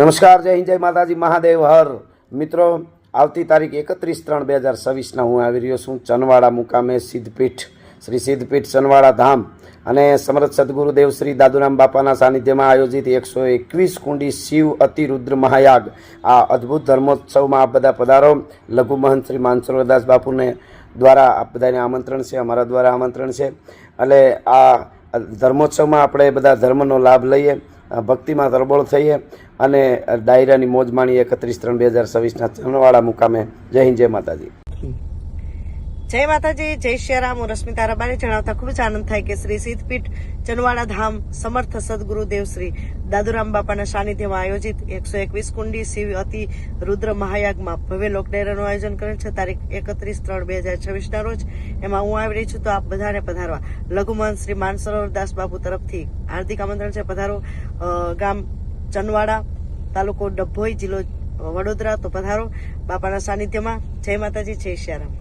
નમસ્કાર, જય હિન્દ, જય માતાજી, મહાદેવ હર. મિત્રો, આવતી તારીખ 31/3/2026 હું આવી રહ્યો છું ચનવાડા મુકામે સિદ્ધપીઠ શ્રી સિદ્ધપીઠ ચનવાડા ધામ અને સમર્થ સદગુરુદેવ શ્રી દાદુરામ બાપાના સાનિધ્યમાં આયોજિત 121 કુંડી શિવ અતિરુદ્ર મહાયાગ આ અદ્ભુત ધર્મોત્સવમાં આપ બધા પધારો. લઘુ મહંત શ્રી માનસરોવરદાસ બાપુને દ્વારા આપ બધાને આમંત્રણ છે, અમારા દ્વારા આમંત્રણ છે. એટલે આ ધર્મોત્સવમાં આપણે બધા ધર્મનો લાભ લઈએ, ભક્તિમાં તરબોળ થઈએ અને ડાયરાની મોજ માણીએ 31/3/2026 ચનવાડા મુકામે. જય હિન્દ, જય માતાજી. જય માતાજી, જય શ્રીરામ. હું રશ્મિતા રબારી જણાવતા ખૂબ જ આનંદ થાય કે શ્રી સિદ્ધપીઠ ચનવાડા ધામ સમર્થ સદગુરુદેવ શ્રી દાદુરામ બાપાના સાનિધ્યમાં આયોજિત 121 કુંડી શિવ અતિ રુદ્ર મહાયાગમાં ભવ્ય લોકડાયરાનું આયોજન કરેલ છે તારીખ 31/3/2026 રોજ. એમાં હું આવી રહી છું, તો આપ બધાને પધારવા લઘુમહંત શ્રી માનસરોવરદાસ બાપુ તરફથી હાર્દિક આમંત્રણ છે. પધારો. ગામ ચનવાડા, તાલુકો ડભોઈ, જિલ્લો વડોદરા. તો પધારો બાપાના સાનિધ્યમાં. જય માતાજી, જય શ્રીરામ.